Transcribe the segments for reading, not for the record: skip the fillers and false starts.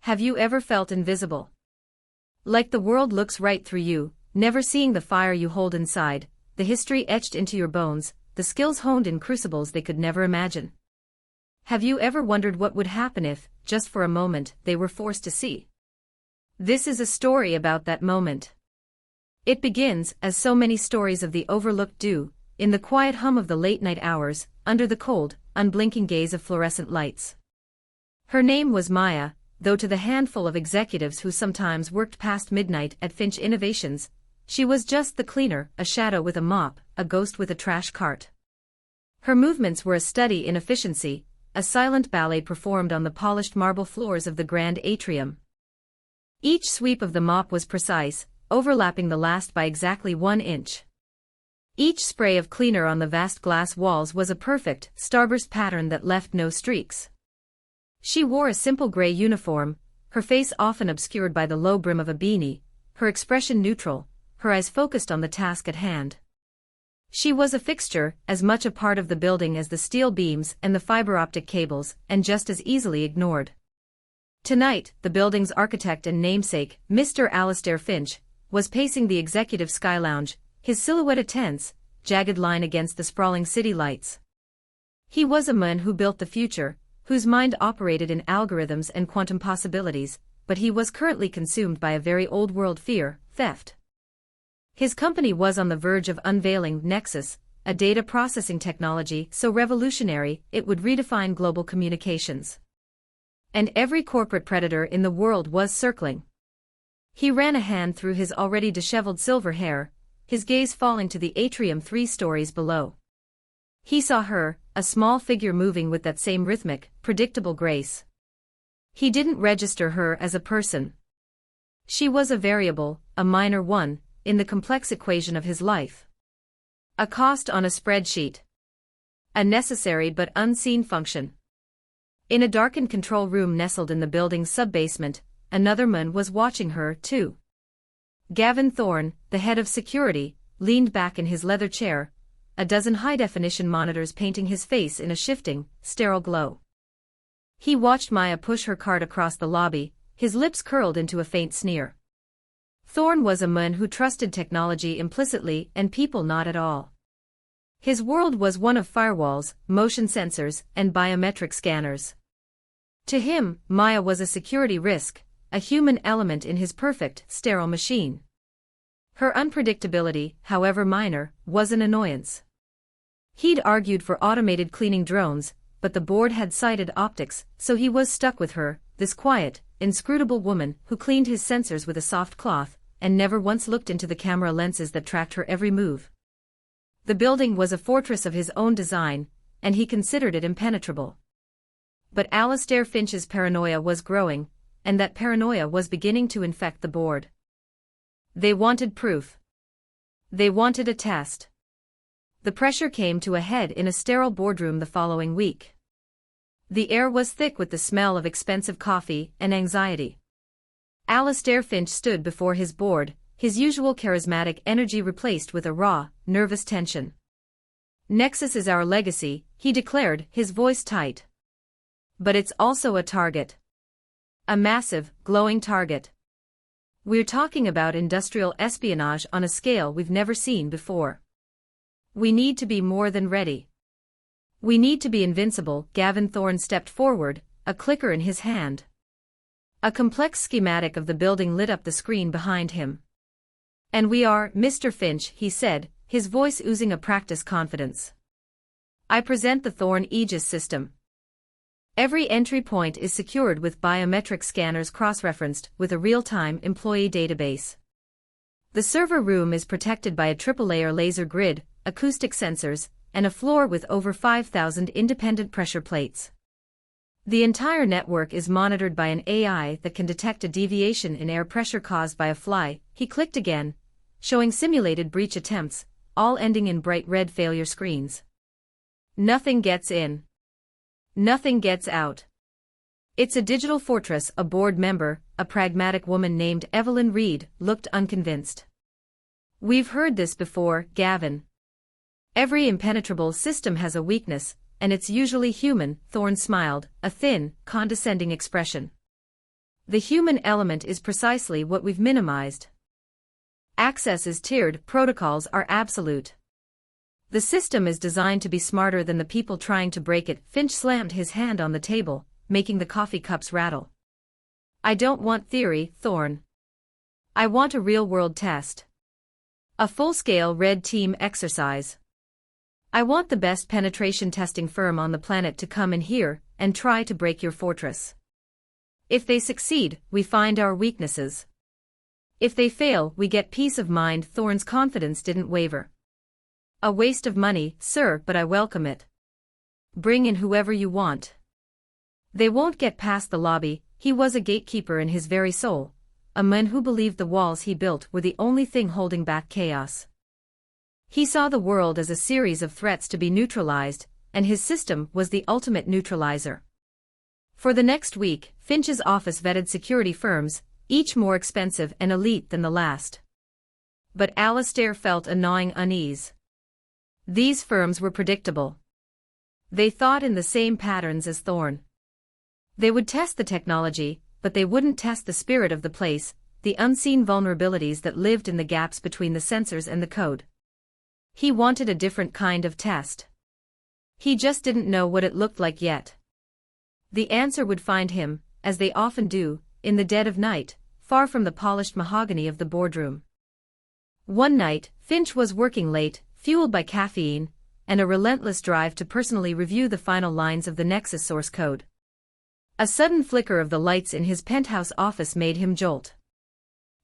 Have you ever felt invisible? Like the world looks right through you, never seeing the fire you hold inside, the history etched into your bones, the skills honed in crucibles they could never imagine. Have you ever wondered what would happen if, just for a moment, they were forced to see? This is a story about that moment. It begins, as so many stories of the overlooked do, in the quiet hum of the late-night hours, under the cold, unblinking gaze of fluorescent lights. Her name was Maya, though to the handful of executives who sometimes worked past midnight at Finch Innovations, she was just the cleaner, a shadow with a mop, a ghost with a trash cart. Her movements were a study in efficiency, a silent ballet performed on the polished marble floors of the grand atrium. Each sweep of the mop was precise, overlapping the last by exactly 1 inch. Each spray of cleaner on the vast glass walls was a perfect, starburst pattern that left no streaks. She wore a simple gray uniform, her face often obscured by the low brim of a beanie, her expression neutral, her eyes focused on the task at hand. She was a fixture, as much a part of the building as the steel beams and the fiber optic cables, and just as easily ignored. Tonight, the building's architect and namesake, Mr. Alastair Finch, was pacing the executive sky lounge, his silhouette a tense, jagged line against the sprawling city lights. He was a man who built the future, whose mind operated in algorithms and quantum possibilities, but he was currently consumed by a very old-world fear, theft. His company was on the verge of unveiling Nexus, a data processing technology so revolutionary it would redefine global communications. And every corporate predator in the world was circling. He ran a hand through his already disheveled silver hair, his gaze falling to the atrium 3 stories below. He saw her, a small figure moving with that same rhythmic, predictable grace. He didn't register her as a person. She was a variable, a minor one, in the complex equation of his life. A cost on a spreadsheet. A necessary but unseen function. In a darkened control room nestled in the building's sub-basement, another man was watching her, too. Gavin Thorne, the head of security, leaned back in his leather chair, a dozen high-definition monitors painting his face in a shifting, sterile glow. He watched Maya push her cart across the lobby, his lips curled into a faint sneer. Thorne was a man who trusted technology implicitly and people not at all. His world was one of firewalls, motion sensors, and biometric scanners. To him, Maya was a security risk, a human element in his perfect, sterile machine. Her unpredictability, however minor, was an annoyance. He'd argued for automated cleaning drones, but the board had cited optics, so he was stuck with her, this quiet, inscrutable woman who cleaned his sensors with a soft cloth, and never once looked into the camera lenses that tracked her every move. The building was a fortress of his own design, and he considered it impenetrable. But Alastair Finch's paranoia was growing, and that paranoia was beginning to infect the board. They wanted proof. They wanted a test. The pressure came to a head in a sterile boardroom the following week. The air was thick with the smell of expensive coffee and anxiety. Alastair Finch stood before his board, his usual charismatic energy replaced with a raw, nervous tension. "Nexus is our legacy," he declared, his voice tight. "But it's also a target. A massive, glowing target. We're talking about industrial espionage on a scale we've never seen before. We need to be more than ready. We need to be invincible." Gavin Thorne stepped forward, a clicker in his hand. A complex schematic of the building lit up the screen behind him. "And we are, Mr. Finch," he said, his voice oozing a practiced confidence. "I present the Thorne Aegis system. Every entry point is secured with biometric scanners cross-referenced with a real-time employee database. The server room is protected by a triple-layer laser grid, acoustic sensors, and a floor with over 5,000 independent pressure plates. The entire network is monitored by an AI that can detect a deviation in air pressure caused by a fly." He clicked again, showing simulated breach attempts, all ending in bright red failure screens. "Nothing gets in. Nothing gets out. It's a digital fortress." A board member, a pragmatic woman named Evelyn Reed, looked unconvinced. "We've heard this before, Gavin. Every impenetrable system has a weakness, and it's usually human." Thorne smiled, a thin, condescending expression. The human element is precisely what we've minimized. Access is tiered, protocols are absolute. The system is designed to be smarter than the people trying to break it. Finch slammed his hand on the table, making the coffee cups rattle. I don't want theory, Thorne. I want a real-world test. A full-scale red team exercise. I want the best penetration testing firm on the planet to come in here and try to break your fortress. If they succeed, we find our weaknesses. If they fail, we get peace of mind. Thorne's confidence didn't waver. A waste of money, sir, but I welcome it. Bring in whoever you want. They won't get past the lobby. He was a gatekeeper in his very soul, a man who believed the walls he built were the only thing holding back chaos. He saw the world as a series of threats to be neutralized, and his system was the ultimate neutralizer. For the next week, Finch's office vetted security firms, each more expensive and elite than the last. But Alistair felt a gnawing unease. These firms were predictable. They thought in the same patterns as Thorne. They would test the technology, but they wouldn't test the spirit of the place, the unseen vulnerabilities that lived in the gaps between the sensors and the code. He wanted a different kind of test. He just didn't know what it looked like yet. The answer would find him, as they often do, in the dead of night, far from the polished mahogany of the boardroom. One night, Finch was working late, fueled by caffeine, and a relentless drive to personally review the final lines of the Nexus source code. A sudden flicker of the lights in his penthouse office made him jolt.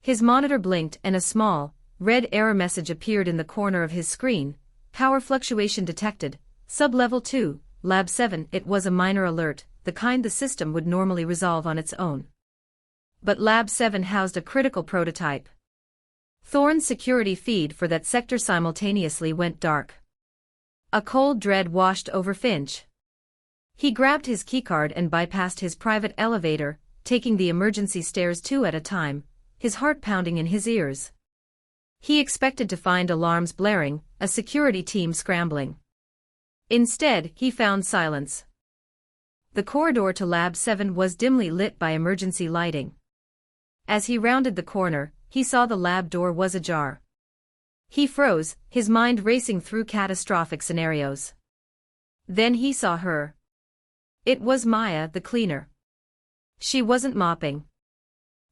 His monitor blinked and a small, red error message appeared in the corner of his screen. Power fluctuation detected, sub-level 2, Lab 7. It was a minor alert, the kind the system would normally resolve on its own. But Lab 7 housed a critical prototype. Thorne's security feed for that sector simultaneously went dark. A cold dread washed over Finch. He grabbed his keycard and bypassed his private elevator, taking the emergency stairs 2 at a time, his heart pounding in his ears. He expected to find alarms blaring, a security team scrambling. Instead, he found silence. The corridor to Lab 7 was dimly lit by emergency lighting. As he rounded the corner, he saw the lab door was ajar. He froze, his mind racing through catastrophic scenarios. Then he saw her. It was Maya, the cleaner. She wasn't mopping.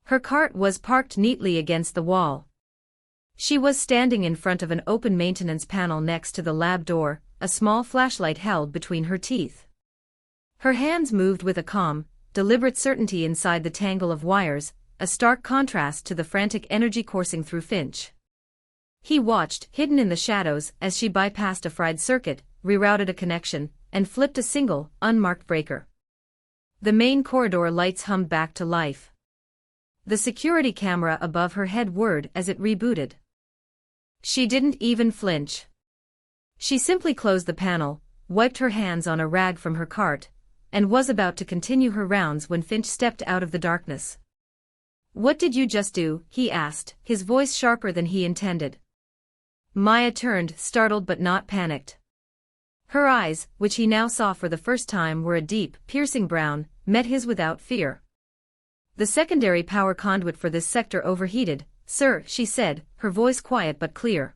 Her cart was parked neatly against the wall. She was standing in front of an open maintenance panel next to the lab door, a small flashlight held between her teeth. Her hands moved with a calm, deliberate certainty inside the tangle of wires, a stark contrast to the frantic energy coursing through Finch. He watched, hidden in the shadows, as she bypassed a fried circuit, rerouted a connection, and flipped a single, unmarked breaker. The main corridor lights hummed back to life. The security camera above her head whirred as it rebooted. She didn't even flinch. She simply closed the panel, wiped her hands on a rag from her cart, and was about to continue her rounds when Finch stepped out of the darkness. "What did you just do?" he asked, his voice sharper than he intended. Maya turned, startled but not panicked. Her eyes, which he now saw for the first time were a deep, piercing brown, met his without fear. "The secondary power conduit for this sector overheated, sir," she said, her voice quiet but clear.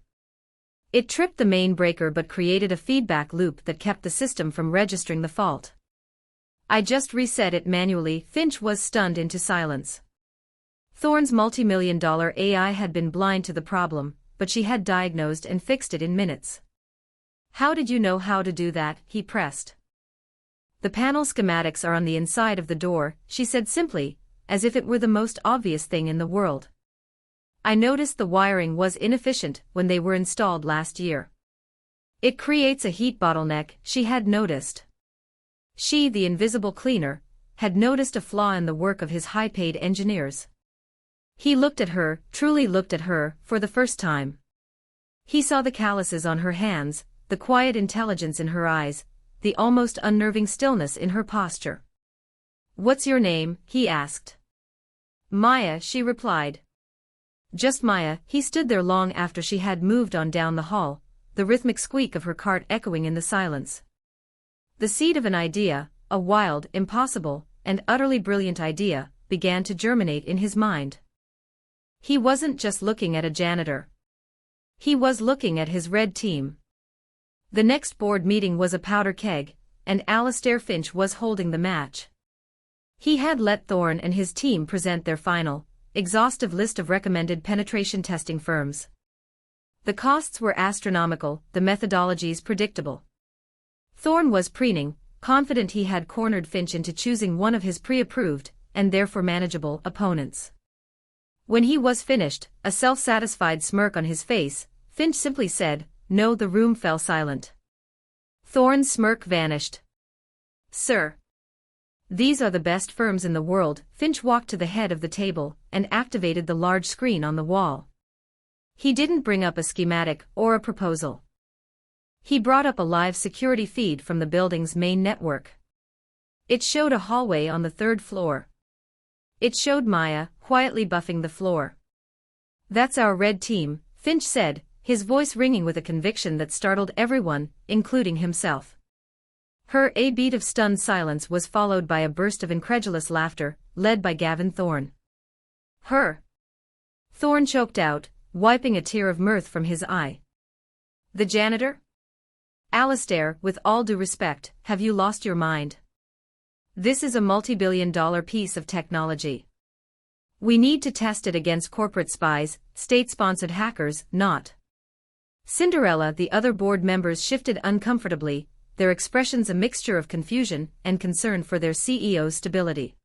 It tripped the main breaker but created a feedback loop that kept the system from registering the fault. "I just reset it manually." Finch was stunned into silence. Thorne's multi-million-dollar AI had been blind to the problem, but she had diagnosed and fixed it in minutes. "How did you know how to do that?" he pressed. "The panel schematics are on the inside of the door," she said simply, as if it were the most obvious thing in the world. "I noticed the wiring was inefficient when they were installed last year. It creates a heat bottleneck," she had noticed. She, the invisible cleaner, had noticed a flaw in the work of his high-paid engineers. He looked at her, truly looked at her, for the first time. He saw the calluses on her hands, the quiet intelligence in her eyes, the almost unnerving stillness in her posture. "What's your name?" he asked. "Maya," she replied. Just Maya. He stood there long after she had moved on down the hall, the rhythmic squeak of her cart echoing in the silence. The seed of an idea, a wild, impossible, and utterly brilliant idea, began to germinate in his mind. He wasn't just looking at a janitor. He was looking at his red team. The next board meeting was a powder keg, and Alastair Finch was holding the match. He had let Thorne and his team present their final, exhaustive list of recommended penetration testing firms. The costs were astronomical, the methodologies predictable. Thorne was preening, confident he had cornered Finch into choosing one of his pre-approved, and therefore manageable, opponents. When he was finished, a self-satisfied smirk on his face, Finch simply said, "No." The room fell silent. Thorne's smirk vanished. "Sir. These are the best firms in the world." Finch walked to the head of the table and activated the large screen on the wall. He didn't bring up a schematic or a proposal. He brought up a live security feed from the building's main network. It showed a hallway on the third floor. It showed Maya, quietly buffing the floor. "That's our red team," Finch said, his voice ringing with a conviction that startled everyone, including himself. A beat of stunned silence was followed by a burst of incredulous laughter, led by Gavin Thorne. Thorne choked out, wiping a tear of mirth from his eye. "The janitor? Alastair, with all due respect, have you lost your mind? This is a multi-billion-dollar piece of technology. We need to test it against corporate spies, state-sponsored hackers, not." Cinderella. The other board members shifted uncomfortably, their expressions a mixture of confusion and concern for their CEO's stability.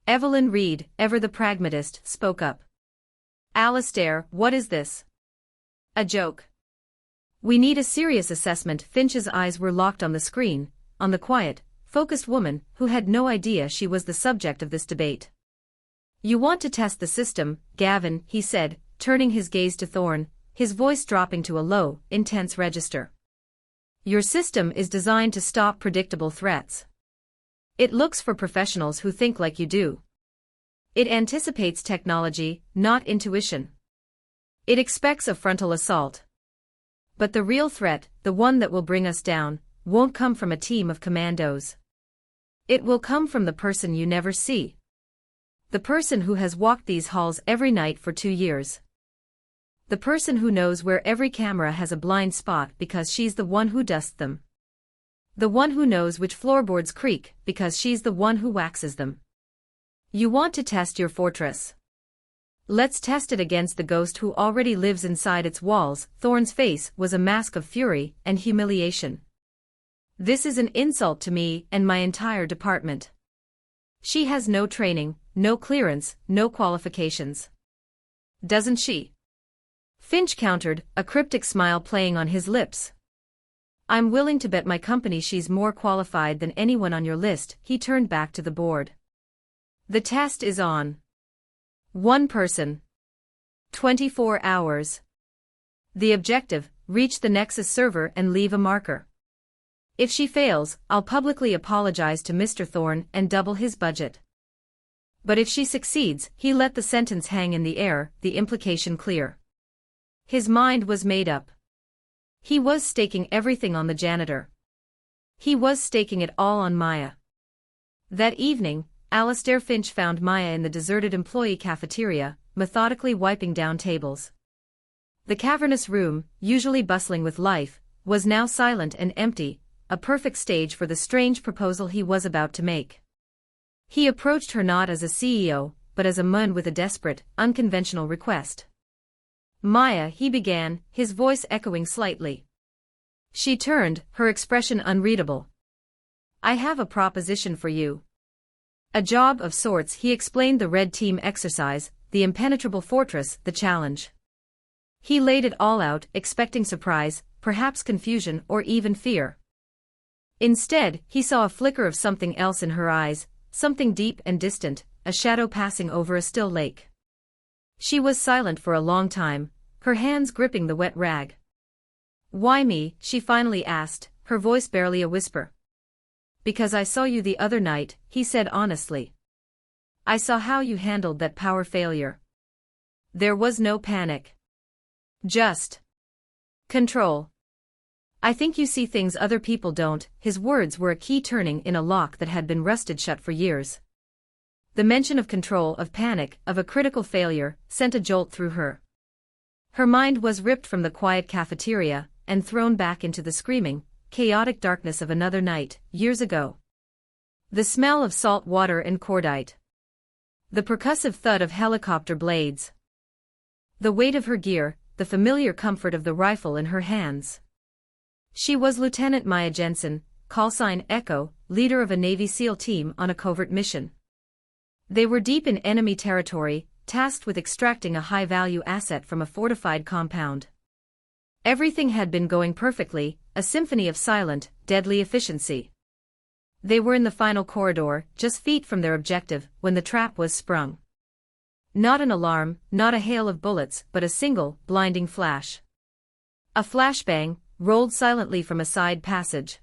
Evelyn Reed, ever the pragmatist, spoke up. "Alastair, what is this? A joke? We need a serious assessment." Finch's eyes were locked on the screen, on the quiet, focused woman who had no idea she was the subject of this debate. "You want to test the system, Gavin," he said, turning his gaze to Thorne, his voice dropping to a low, intense register. "Your system is designed to stop predictable threats. It looks for professionals who think like you do. It anticipates technology, not intuition. It expects a frontal assault. But the real threat, the one that will bring us down, won't come from a team of commandos. It will come from the person you never see. The person who has walked these halls every night for 2 years. The person who knows where every camera has a blind spot because she's the one who dusts them. The one who knows which floorboards creak because she's the one who waxes them. You want to test your fortress? Let's test it against the ghost who already lives inside its walls." Thorne's face was a mask of fury and humiliation. "This is an insult to me and my entire department. She has no training, no clearance, no qualifications. Doesn't she?" Finch countered, a cryptic smile playing on his lips. "I'm willing to bet my company she's more qualified than anyone on your list." He turned back to the board. "The test is on. One person. 24 hours. The objective, reach the Nexus server and leave a marker. If she fails, I'll publicly apologize to Mr. Thorne and double his budget. But if she succeeds," he let the sentence hang in the air, the implication clear. His mind was made up. He was staking everything on the janitor. He was staking it all on Maya. That evening, Alastair Finch found Maya in the deserted employee cafeteria, methodically wiping down tables. The cavernous room, usually bustling with life, was now silent and empty, a perfect stage for the strange proposal he was about to make. He approached her not as a CEO, but as a man with a desperate, unconventional request. "Maya," he began, his voice echoing slightly. She turned, her expression unreadable. "I have a proposition for you. A job of sorts." He explained the red team exercise, the impenetrable fortress, the challenge. He laid it all out, expecting surprise, perhaps confusion or even fear. Instead, he saw a flicker of something else in her eyes, something deep and distant, a shadow passing over a still lake. She was silent for a long time, her hands gripping the wet rag. "Why me?" she finally asked, her voice barely a whisper. "Because I saw you the other night," he said honestly. "I saw how you handled that power failure. There was no panic. Just control. I think you see things other people don't." His words were a key turning in a lock that had been rusted shut for years. The mention of control, of panic, of a critical failure, sent a jolt through her. Her mind was ripped from the quiet cafeteria and thrown back into the screaming, chaotic darkness of another night, years ago. The smell of salt water and cordite. The percussive thud of helicopter blades. The weight of her gear, the familiar comfort of the rifle in her hands. She was Lieutenant Maya Jensen, callsign Echo, leader of a Navy SEAL team on a covert mission. They were deep in enemy territory, tasked with extracting a high-value asset from a fortified compound. Everything had been going perfectly, a symphony of silent, deadly efficiency. They were in the final corridor, just feet from their objective, when the trap was sprung. Not an alarm, not a hail of bullets, but a single, blinding flash. A flashbang, rolled silently from a side passage.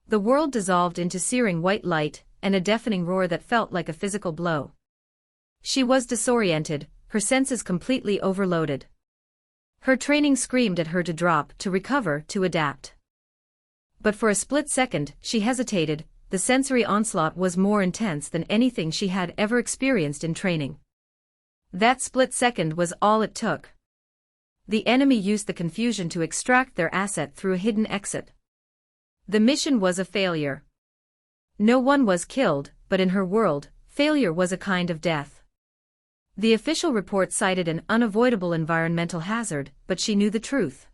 The world dissolved into searing white light, and a deafening roar that felt like a physical blow. She was disoriented, her senses completely overloaded. Her training screamed at her to drop, to recover, to adapt. But for a split second, she hesitated. The sensory onslaught was more intense than anything she had ever experienced in training. That split second was all it took. The enemy used the confusion to extract their asset through a hidden exit. The mission was a failure. No one was killed, but in her world, failure was a kind of death. The official report cited an unavoidable environmental hazard, but she knew the truth.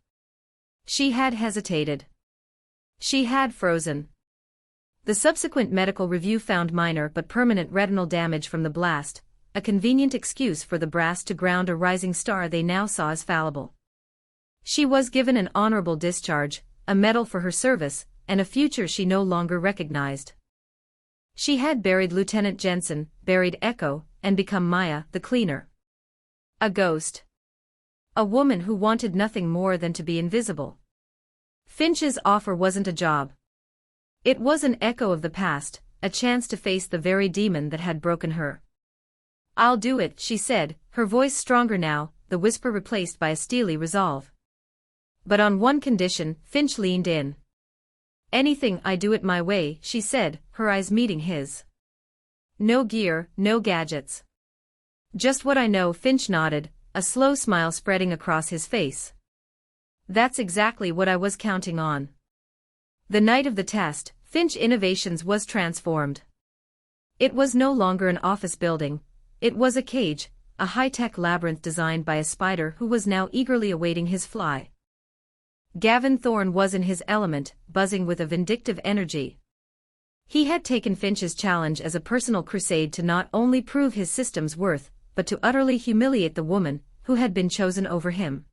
She had hesitated. She had frozen. The subsequent medical review found minor but permanent retinal damage from the blast, a convenient excuse for the brass to ground a rising star they now saw as fallible. She was given an honorable discharge, a medal for her service, and a future she no longer recognized. She had buried Lieutenant Jensen, buried Echo, and become Maya, the cleaner. A ghost. A woman who wanted nothing more than to be invisible. Finch's offer wasn't a job. It was an echo of the past, a chance to face the very demon that had broken her. "I'll do it," she said, her voice stronger now, the whisper replaced by a steely resolve. "But on one condition." Finch leaned in. "Anything, I do it my way," she said, her eyes meeting his. "No gear, no gadgets." "Just what I know." Finch nodded, a slow smile spreading across his face. "That's exactly what I was counting on." The night of the test, Finch Innovations was transformed. It was no longer an office building. It was a cage, a high-tech labyrinth designed by a spider who was now eagerly awaiting his fly. Gavin Thorne was in his element, buzzing with a vindictive energy. He had taken Finch's challenge as a personal crusade to not only prove his system's worth, but to utterly humiliate the woman who had been chosen over him.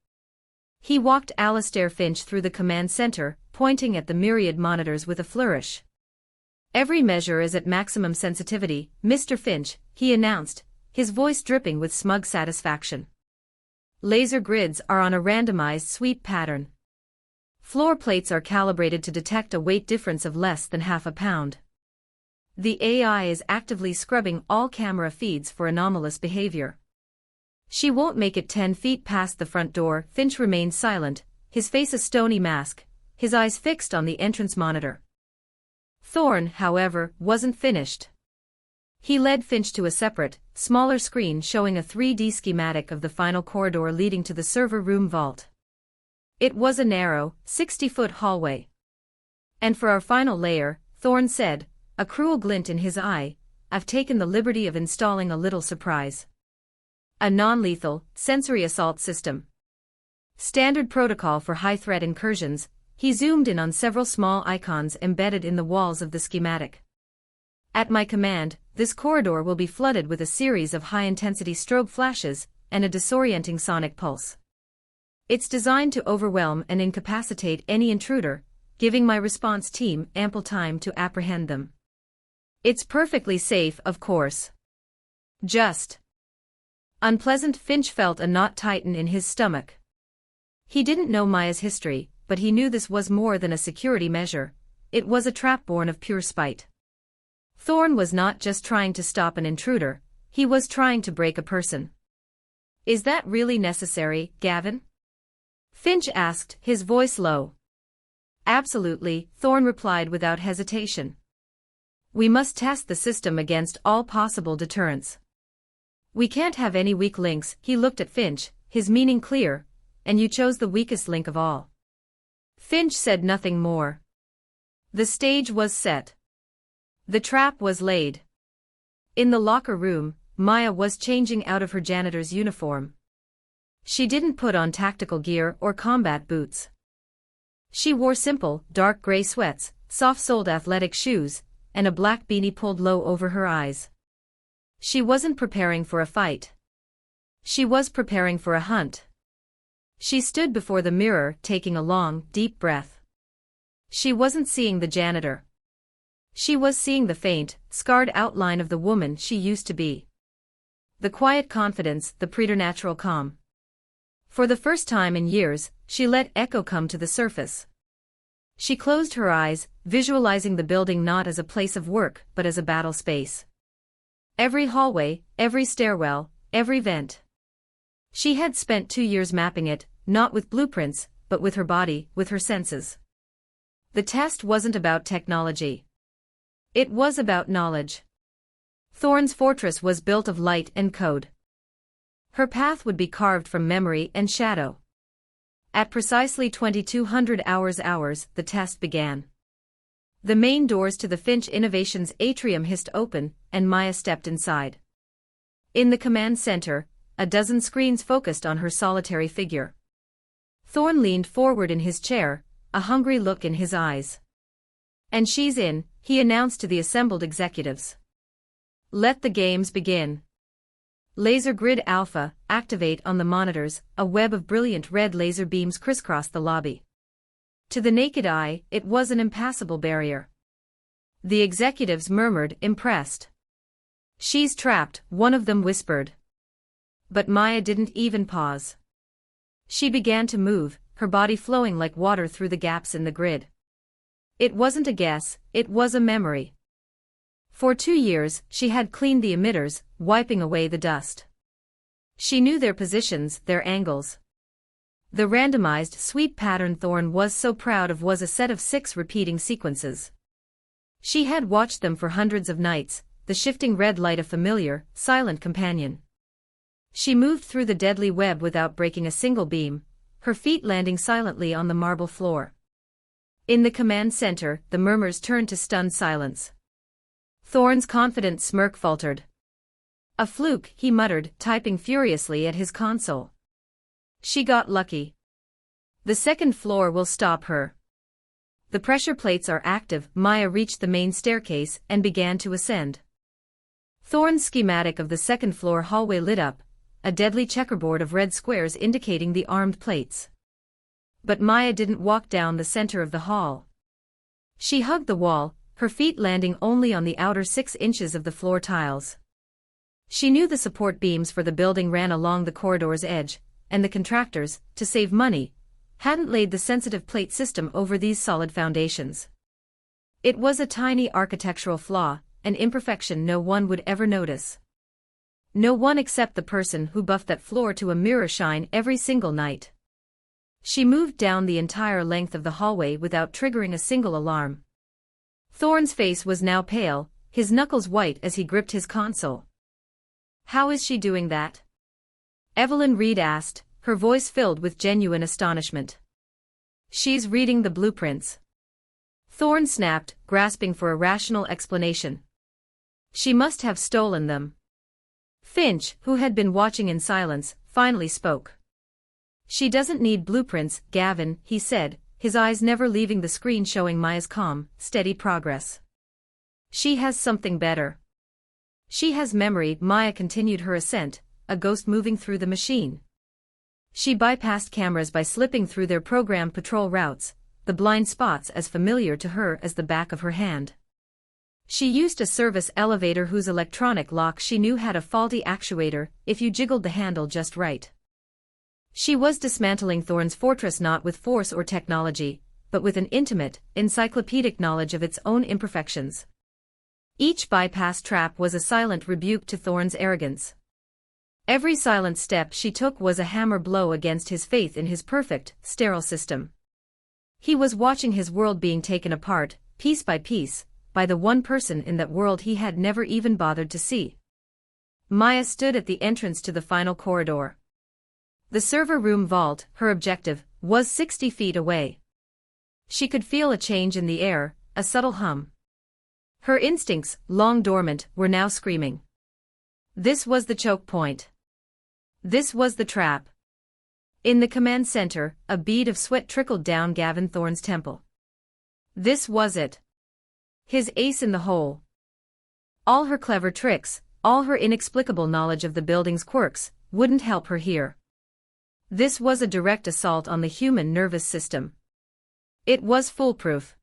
He walked Alistair Finch through the command center, pointing at the myriad monitors with a flourish. "Every measure is at maximum sensitivity, Mr. Finch," he announced, his voice dripping with smug satisfaction. "Laser grids are on a randomized sweep pattern. Floor plates are calibrated to detect a weight difference of less than half a pound. The AI is actively scrubbing all camera feeds for anomalous behavior. She won't make it 10 feet past the front door." Finch remained silent, his face a stony mask, his eyes fixed on the entrance monitor. Thorne, however, wasn't finished. He led Finch to a separate, smaller screen showing a 3D schematic of the final corridor leading to the server room vault. It was a narrow, 60-foot hallway. "And for our final layer," Thorne said, a cruel glint in his eye, "I've taken the liberty of installing a little surprise. A non-lethal, sensory assault system. Standard protocol for high-threat incursions." He zoomed in on several small icons embedded in the walls of the schematic. "At my command, this corridor will be flooded with a series of high-intensity strobe flashes and a disorienting sonic pulse. It's designed to overwhelm and incapacitate any intruder, giving my response team ample time to apprehend them. It's perfectly safe, of course. Just unpleasant." Finch felt a knot tighten in his stomach. He didn't know Maya's history, but he knew this was more than a security measure. It was a trap born of pure spite. Thorne was not just trying to stop an intruder, he was trying to break a person. "Is that really necessary, Gavin?" Finch asked, his voice low. "Absolutely," Thorne replied without hesitation. We must test the system against all possible deterrents. We can't have any weak links. He looked at Finch, his meaning clear, and you chose the weakest link of all. Finch said nothing more. The stage was set. The trap was laid. In the locker room, Maya was changing out of her janitor's uniform. She didn't put on tactical gear or combat boots. She wore simple, dark gray sweats, soft-soled athletic shoes, and a black beanie pulled low over her eyes. She wasn't preparing for a fight. She was preparing for a hunt. She stood before the mirror, taking a long, deep breath. She wasn't seeing the janitor. She was seeing the faint, scarred outline of the woman she used to be. The quiet confidence, the preternatural calm. For the first time in years, she let Echo come to the surface. She closed her eyes, visualizing the building not as a place of work but as a battle space. Every hallway, every stairwell, every vent. She had spent 2 years mapping it, not with blueprints, but with her body, with her senses. The test wasn't about technology. It was about knowledge. Thorne's fortress was built of light and code. Her path would be carved from memory and shadow. At precisely 2200 hours, the test began. The main doors to the Finch Innovations atrium hissed open, and Maya stepped inside. In the command center, a dozen screens focused on her solitary figure. Thorne leaned forward in his chair, a hungry look in his eyes. "And she's in," he announced to the assembled executives. "Let the games begin. Laser Grid Alpha, activate on the monitors." A web of brilliant red laser beams crisscrossed the lobby. To the naked eye, it was an impassable barrier. The executives murmured, impressed. "She's trapped," one of them whispered. But Maya didn't even pause. She began to move, her body flowing like water through the gaps in the grid. It wasn't a guess, it was a memory. For 2 years, she had cleaned the emitters, wiping away the dust. She knew their positions, their angles. The randomized sweep pattern Thorne was so proud of was a set of 6 repeating sequences. She had watched them for hundreds of nights, the shifting red light a familiar, silent companion. She moved through the deadly web without breaking a single beam, her feet landing silently on the marble floor. In the command center, the murmurs turned to stunned silence. Thorne's confident smirk faltered. "A fluke," he muttered, typing furiously at his console. "She got lucky. The second floor will stop her." The pressure plates are active. Maya reached the main staircase and began to ascend. Thorne's schematic of the second floor hallway lit up, a deadly checkerboard of red squares indicating the armed plates. But Maya didn't walk down the center of the hall. She hugged the wall, her feet landing only on the outer 6 inches of the floor tiles. She knew the support beams for the building ran along the corridor's edge, and the contractors, to save money, hadn't laid the sensitive plate system over these solid foundations. It was a tiny architectural flaw, an imperfection no one would ever notice. No one except the person who buffed that floor to a mirror shine every single night. She moved down the entire length of the hallway without triggering a single alarm. Thorne's face was now pale, his knuckles white as he gripped his console. "How is she doing that?" Evelyn Reed asked, her voice filled with genuine astonishment. "She's reading the blueprints." Thorne snapped, grasping for a rational explanation. "She must have stolen them." Finch, who had been watching in silence, finally spoke. "She doesn't need blueprints, Gavin," he said, his eyes never leaving the screen showing Maya's calm, steady progress. "She has something better. She has memory." Maya continued her ascent, a ghost moving through the machine. She bypassed cameras by slipping through their programmed patrol routes, the blind spots as familiar to her as the back of her hand. She used a service elevator whose electronic lock she knew had a faulty actuator if you jiggled the handle just right. She was dismantling Thorne's fortress not with force or technology, but with an intimate, encyclopedic knowledge of its own imperfections. Each bypass trap was a silent rebuke to Thorne's arrogance. Every silent step she took was a hammer blow against his faith in his perfect, sterile system. He was watching his world being taken apart, piece by piece, by the one person in that world he had never even bothered to see. Maya stood at the entrance to the final corridor. The server room vault, her objective, was 60 feet away. She could feel a change in the air, a subtle hum. Her instincts, long dormant, were now screaming. This was the choke point. This was the trap. In the command center, a bead of sweat trickled down Gavin Thorne's temple. This was it. His ace in the hole. All her clever tricks, all her inexplicable knowledge of the building's quirks, wouldn't help her here. This was a direct assault on the human nervous system. It was foolproof.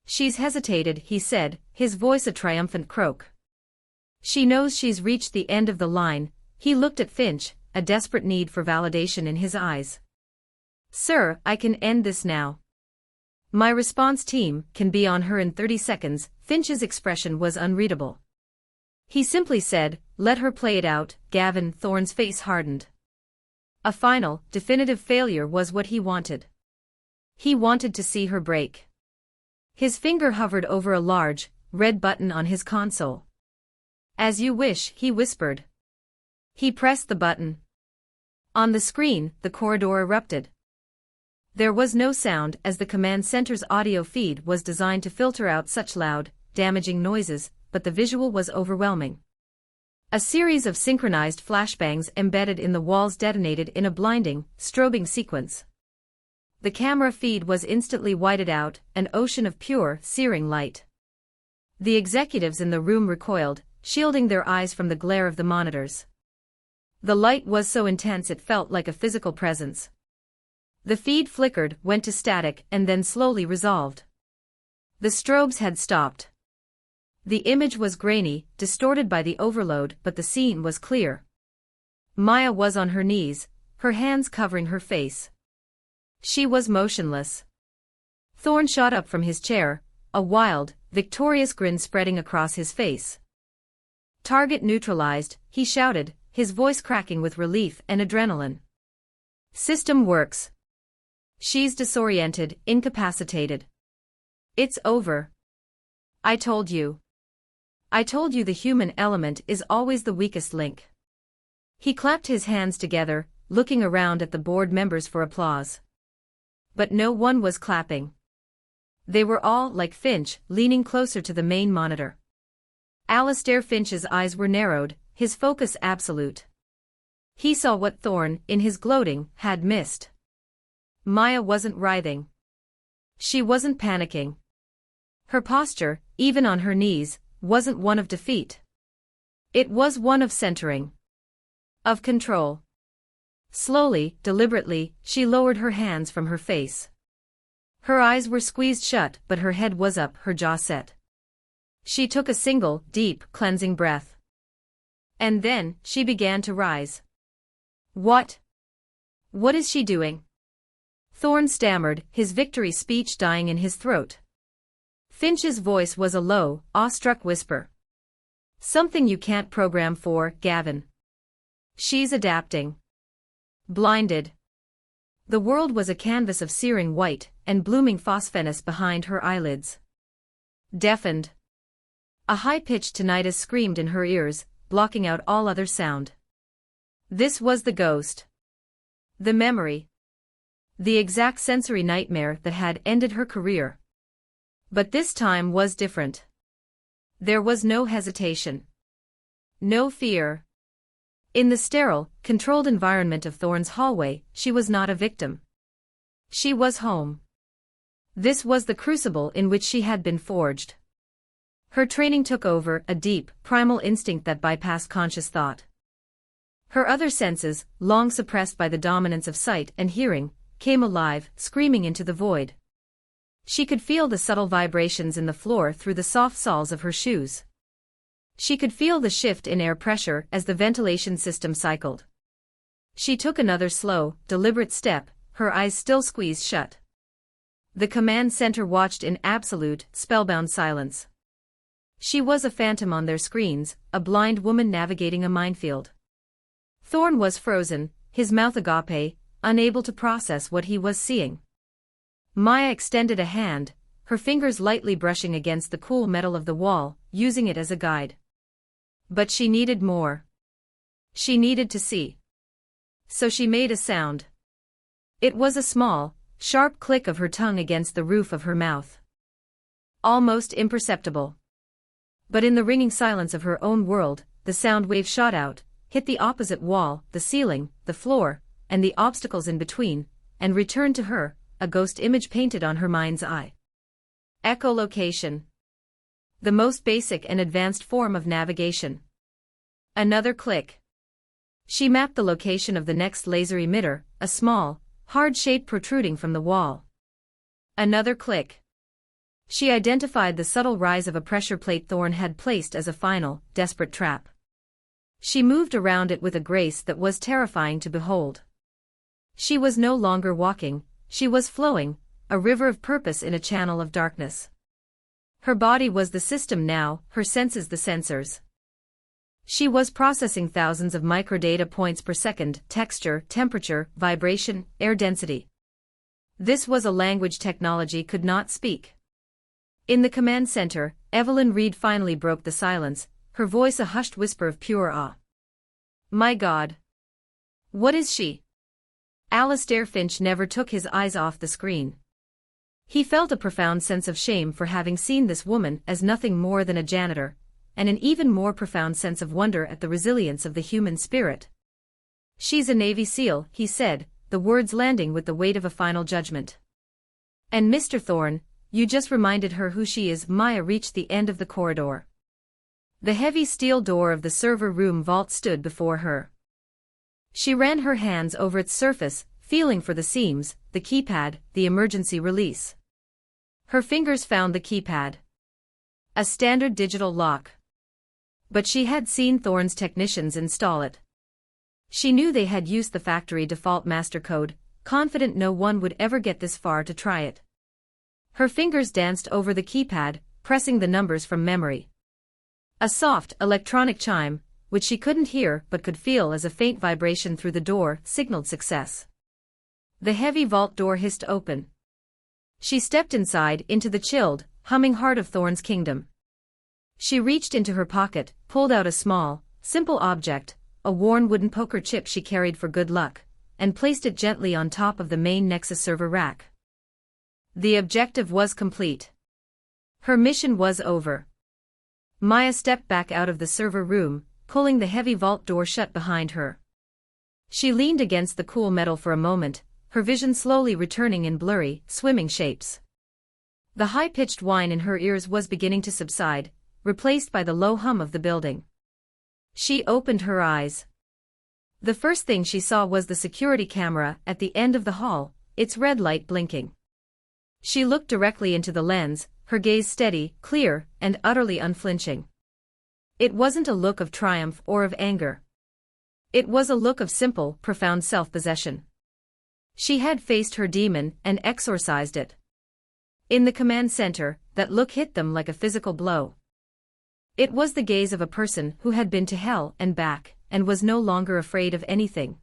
She's hesitated, he said, his voice a triumphant croak. She knows she's reached the end of the line. He looked at Finch, a desperate need for validation in his eyes. Sir, I can end this now. My response team can be on her in 30 seconds. Finch's expression was unreadable. He simply said, let her play it out. Gavin Thorne's face hardened. A final, definitive failure was what he wanted. He wanted to see her break. His finger hovered over a large, red button on his console. As you wish, he whispered. He pressed the button. On the screen, the corridor erupted. There was no sound as the command center's audio feed was designed to filter out such loud, damaging noises, but the visual was overwhelming. A series of synchronized flashbangs embedded in the walls detonated in a blinding, strobing sequence. The camera feed was instantly whited out, an ocean of pure, searing light. The executives in the room recoiled, shielding their eyes from the glare of the monitors. The light was so intense it felt like a physical presence. The feed flickered, went to static, and then slowly resolved. The strobes had stopped. The image was grainy, distorted by the overload, but the scene was clear. Maya was on her knees, her hands covering her face. She was motionless. Thorne shot up from his chair, a wild, victorious grin spreading across his face. Target neutralized, he shouted, his voice cracking with relief and adrenaline. System works. She's disoriented, incapacitated. It's over. I told you. I told you the human element is always the weakest link. He clapped his hands together, looking around at the board members for applause. But no one was clapping. They were all, like Finch, leaning closer to the main monitor. Alistair Finch's eyes were narrowed, his focus absolute. He saw what Thorne, in his gloating, had missed. Maya wasn't writhing. She wasn't panicking. Her posture, even on her knees, wasn't one of defeat. It was one of centering. Of control. Slowly, deliberately, she lowered her hands from her face. Her eyes were squeezed shut, but her head was up, her jaw set. She took a single, deep, cleansing breath. And then, she began to rise. What? What is she doing? Thorne stammered, his victory speech dying in his throat. Finch's voice was a low, awestruck whisper. Something you can't program for, Gavin. She's adapting. Blinded. The world was a canvas of searing white and blooming phosphorescence behind her eyelids. Deafened. A high-pitched tinnitus screamed in her ears, blocking out all other sound. This was the ghost. The memory. The exact sensory nightmare that had ended her career. But this time was different. There was no hesitation. No fear. In the sterile, controlled environment of Thorne's hallway, she was not a victim. She was home. This was the crucible in which she had been forged. Her training took over, a deep, primal instinct that bypassed conscious thought. Her other senses, long suppressed by the dominance of sight and hearing, came alive, screaming into the void. She could feel the subtle vibrations in the floor through the soft soles of her shoes. She could feel the shift in air pressure as the ventilation system cycled. She took another slow, deliberate step, her eyes still squeezed shut. The command center watched in absolute, spellbound silence. She was a phantom on their screens, a blind woman navigating a minefield. Thorne was frozen, his mouth agape, unable to process what he was seeing. Maya extended a hand, her fingers lightly brushing against the cool metal of the wall, using it as a guide. But she needed more. She needed to see. So she made a sound. It was a small, sharp click of her tongue against the roof of her mouth. Almost imperceptible. But in the ringing silence of her own world, the sound wave shot out, hit the opposite wall, the ceiling, the floor, and the obstacles in between, and returned to her, a ghost image painted on her mind's eye. Echolocation. The most basic and advanced form of navigation. Another click. She mapped the location of the next laser emitter, a small, hard shape protruding from the wall. Another click. She identified the subtle rise of a pressure plate Thorn had placed as a final, desperate trap. She moved around it with a grace that was terrifying to behold. She was no longer walking, she was flowing, a river of purpose in a channel of darkness. Her body was the system now, her senses the sensors. She was processing thousands of microdata points per second: texture, temperature, vibration, air density. This was a language technology could not speak. In the command center, Evelyn Reed finally broke the silence, her voice a hushed whisper of pure awe. "My God! What is she?" Alistair Finch never took his eyes off the screen. He felt a profound sense of shame for having seen this woman as nothing more than a janitor, and an even more profound sense of wonder at the resilience of the human spirit. "She's a Navy SEAL," he said, the words landing with the weight of a final judgment. "And Mr. Thorne, you just reminded her who she is." Maya reached the end of the corridor. The heavy steel door of the server room vault stood before her. She ran her hands over its surface, feeling for the seams, the keypad, the emergency release. Her fingers found the keypad. A standard digital lock. But she had seen Thorne's technicians install it. She knew they had used the factory default master code, confident no one would ever get this far to try it. Her fingers danced over the keypad, pressing the numbers from memory. A soft, electronic chime, which she couldn't hear but could feel as a faint vibration through the door, signaled success. The heavy vault door hissed open. She stepped inside into the chilled, humming heart of Thorne's kingdom. She reached into her pocket, pulled out a small, simple object, a worn wooden poker chip she carried for good luck, and placed it gently on top of the main Nexus server rack. The objective was complete. Her mission was over. Maya stepped back out of the server room, pulling the heavy vault door shut behind her. She leaned against the cool metal for a moment, her vision slowly returning in blurry, swimming shapes. The high-pitched whine in her ears was beginning to subside, replaced by the low hum of the building. She opened her eyes. The first thing she saw was the security camera at the end of the hall, its red light blinking. She looked directly into the lens, her gaze steady, clear, and utterly unflinching. It wasn't a look of triumph or of anger. It was a look of simple, profound self-possession. She had faced her demon and exorcised it. In the command center, that look hit them like a physical blow. It was the gaze of a person who had been to hell and back, and was no longer afraid of anything.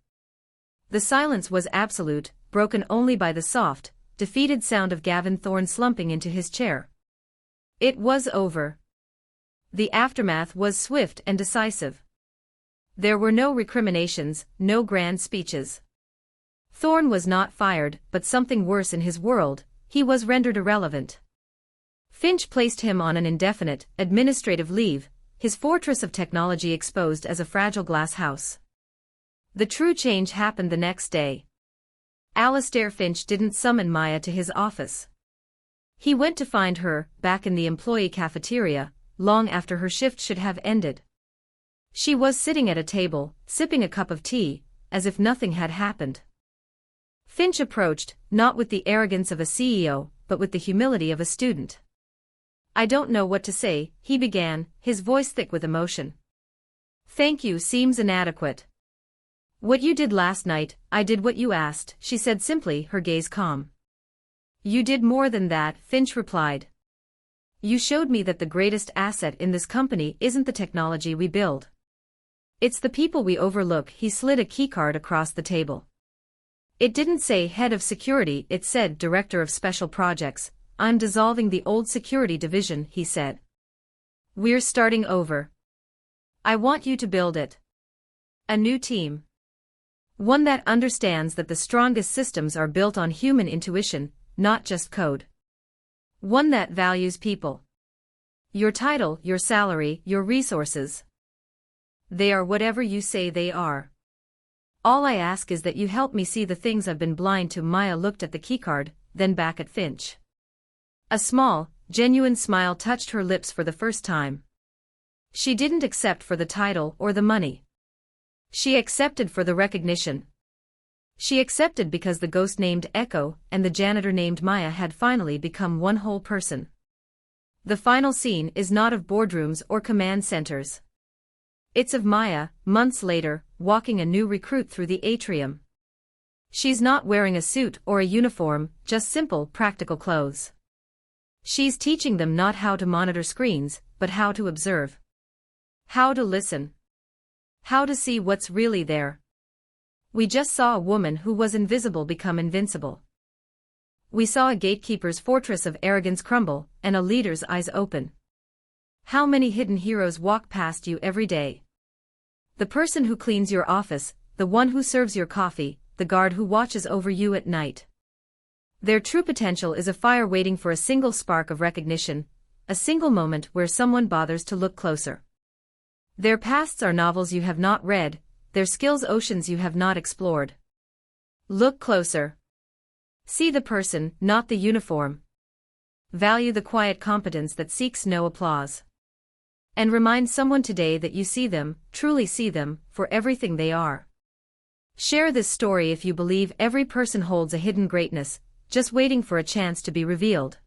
The silence was absolute, broken only by the soft, defeated sound of Gavin Thorne slumping into his chair. It was over. The aftermath was swift and decisive. There were no recriminations, no grand speeches. Thorne was not fired, but something worse in his world, he was rendered irrelevant. Finch placed him on an indefinite, administrative leave, his fortress of technology exposed as a fragile glass house. The true change happened the next day. Alistair Finch didn't summon Maya to his office. He went to find her, back in the employee cafeteria, long after her shift should have ended. She was sitting at a table, sipping a cup of tea, as if nothing had happened. Finch approached, not with the arrogance of a CEO, but with the humility of a student. "I don't know what to say," he began, his voice thick with emotion. "Thank you seems inadequate. What you did last night, I did what you asked," she said simply, her gaze calm. "You did more than that," Finch replied. "You showed me that the greatest asset in this company isn't the technology we build. It's the people we overlook." He slid a keycard across the table. It didn't say head of security, it said director of special projects, I'm dissolving the old security division, he said. We're starting over. I want you to build it. A new team. One that understands that the strongest systems are built on human intuition, not just code. One that values people. Your title, your salary, your resources. They are whatever you say they are. All I ask is that you help me see the things I've been blind to. Maya looked at the keycard, then back at Finch. A small, genuine smile touched her lips for the first time. She didn't accept for the title or the money. She accepted for the recognition. She accepted because the ghost named Echo and the janitor named Maya had finally become one whole person. The final scene is not of boardrooms or command centers. It's of Maya, months later, walking a new recruit through the atrium. She's not wearing a suit or a uniform, just simple, practical clothes. She's teaching them not how to monitor screens, but how to observe. How to listen. How to see what's really there. We just saw a woman who was invisible become invincible. We saw a gatekeeper's fortress of arrogance crumble, and a leader's eyes open. How many hidden heroes walk past you every day? The person who cleans your office, the one who serves your coffee, the guard who watches over you at night. Their true potential is a fire waiting for a single spark of recognition, a single moment where someone bothers to look closer. Their pasts are novels you have not read, their skills oceans you have not explored. Look closer. See the person, not the uniform. Value the quiet competence that seeks no applause. And remind someone today that you see them, truly see them, for everything they are. Share this story if you believe every person holds a hidden greatness, just waiting for a chance to be revealed.